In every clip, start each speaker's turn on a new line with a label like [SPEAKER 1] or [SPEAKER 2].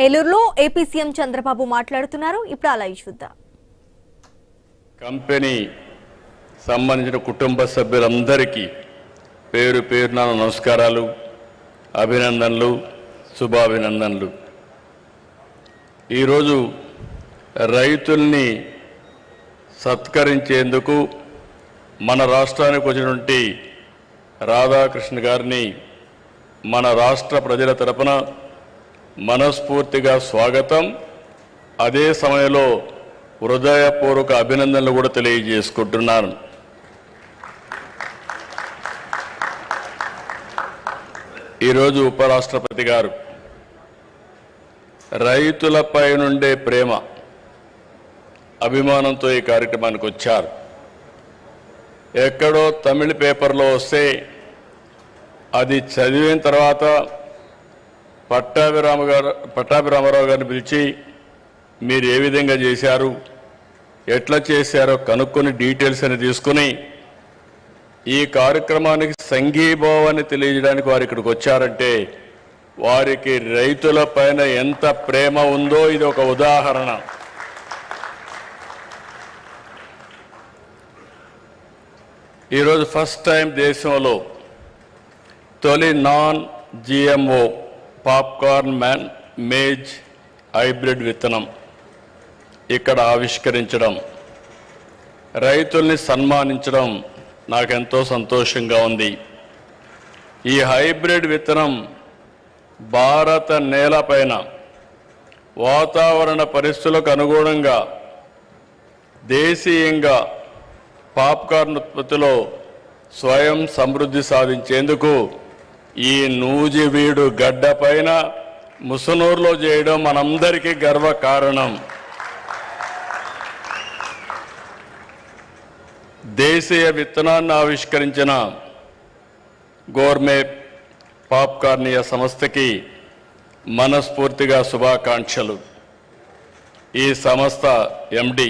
[SPEAKER 1] ఏలూరులో AP CM Chandrababu మాట్లాడుతున్నారు. ఇప్పుడు అలా చూద్దాం.
[SPEAKER 2] కంపెనీ సంబంధించిన కుటుంబ సభ్యులందరికీ పేరు పేరున నమస్కారాలు, అభినందనలు, శుభాభినందనలు. ఈరోజు రైతుల్ని సత్కరించేందుకు మన రాష్ట్రానికి వచ్చినటువంటి రాధాకృష్ణ గారిని మన రాష్ట్ర ప్రజల తరపున మనస్ఫూర్తిగా స్వాగతం, అదే సమయంలో హృదయపూర్వక అభినందనలు కూడా తెలియజేసుకుంటున్నాను. ఈరోజు ఉపరాష్ట్రపతి గారు రైతులపై నుండే ప్రేమ, అభిమానంతో ఈ కార్యక్రమానికి వచ్చారు. ఎక్కడో తమిళ పేపర్లో వస్తే అది చదివిన తర్వాత పట్టాభిరామారావు గారిని పిలిచి మీరు ఏ విధంగా చేశారు, ఎట్లా చేశారో కనుక్కొని డీటెయిల్స్ అని తీసుకుని ఈ కార్యక్రమానికి సంఘీభావాన్ని తెలియజేయడానికి వారు ఇక్కడికి వచ్చారంటే వారికి రైతుల పైన ఎంత ప్రేమ ఉందో ఇది ఒక ఉదాహరణ. ఈరోజు ఫస్ట్ టైం దేశంలో తొలి non GMO popcorn maize hybrid విత్తనం ఇక్కడ ఆవిష్కరించడం, రైతుల్ని సన్మానించడం నాకెంతో సంతోషంగా ఉంది. ఈ హైబ్రిడ్ విత్తనం భారత నేలపైన వాతావరణ పరిస్థితులకు అనుగుణంగా దేశీయంగా పాప్కార్న్ ఉత్పత్తిలో స్వయం సమృద్ధి సాధించేందుకు ఈ నూజివీడు గడ్డ పైన ముసునూరులో చేయడం మనందరికీ గర్వకారణం. దేశీయ విత్తనాన్ని ఆవిష్కరించిన గోర్మే పాప్కార్నియ సంస్థకి మనస్ఫూర్తిగా శుభాకాంక్షలు. ఈ సంస్థ ఎండి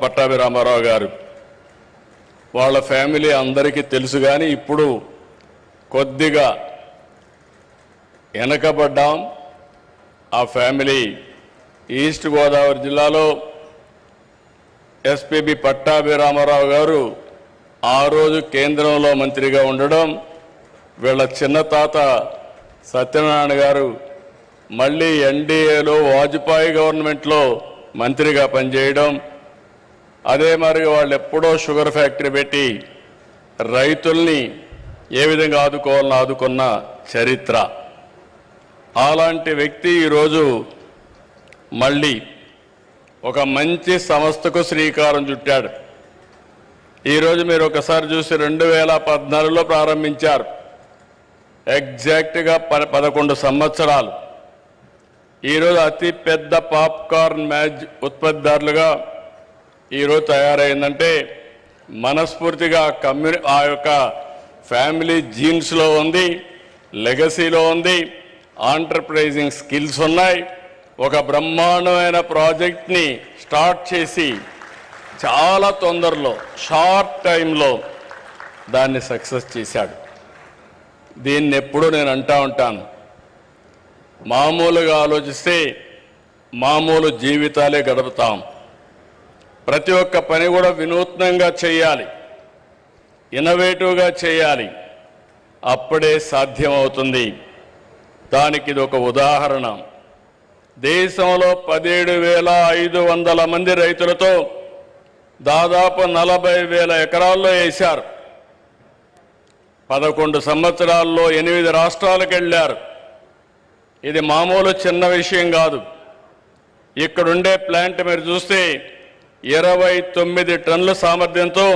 [SPEAKER 2] పట్టాభిరామారావు గారు, వాళ్ళ ఫ్యామిలీ అందరికీ తెలుసు, కానీ ఇప్పుడు కొద్దిగా వెనకబడ్డాం. ఆ ఫ్యామిలీ ఈస్ట్ గోదావరి జిల్లాలో ఎస్పీబీ పట్టాభిరామారావు గారు ఆ రోజు కేంద్రంలో మంత్రిగా ఉండడం, వీళ్ళ చిన్న తాత సత్యనారాయణ గారు మళ్ళీ ఎన్డీఏలో వాజ్పేయి గవర్నమెంట్లో మంత్రిగా పనిచేయడం, అదే మరి వాళ్ళు ఎప్పుడో షుగర్ ఫ్యాక్టరీ పెట్టి రైతుల్ని ఏ విధంగా ఆదుకోవాలని ఆదుకున్న చరిత్ర. అలాంటి వ్యక్తి ఈరోజు మళ్ళీ ఒక మంచి సంస్థకు శ్రీకారం చుట్టాడు. ఈరోజు మీరు ఒకసారి చూసి 2014లో ప్రారంభించారు, ఎగ్జాక్ట్గా 11 సంవత్సరాలు. ఈరోజు అతి పెద్ద పాప్కార్న్ మ్యాజ్ ఉత్పత్తిదారులుగా ఈరోజు తయారైందంటే మనస్ఫూర్తిగా ఆ యొక్క ఫ్యామిలీ జీన్స్లో ఉంది, లెగసీలో ఉంది, ఆంటర్ప్రైజింగ్ స్కిల్స్ ఉన్నాయి. ఒక బ్రహ్మాండమైన ప్రాజెక్ట్ని స్టార్ట్ చేసి చాలా తొందరలో షార్ట్ టైంలో దాన్ని సక్సెస్ చేశాడు. దీన్ని ఎప్పుడూ నేను అంటూ ఉంటాను, మామూలుగా ఆలోచిస్తే మామూలు జీవితాలే గడుపుతాం. ప్రతి ఒక్క పని కూడా వినూత్నంగా చేయాలి, ఇన్నోవేటివ్గా చేయాలి, అప్పుడే సాధ్యమవుతుంది. దానికి ఇది ఒక ఉదాహరణ. దేశంలో 17,500 మంది రైతులతో దాదాపు 40,000 ఎకరాల్లో వేశారు. 11 సంవత్సరాల్లో 8 రాష్ట్రాలకు వెళ్ళారు. ఇది మామూలు చిన్న విషయం కాదు. ఇక్కడుండే ప్లాంట్ మీరు చూస్తే 29 టన్నుల సామర్థ్యంతో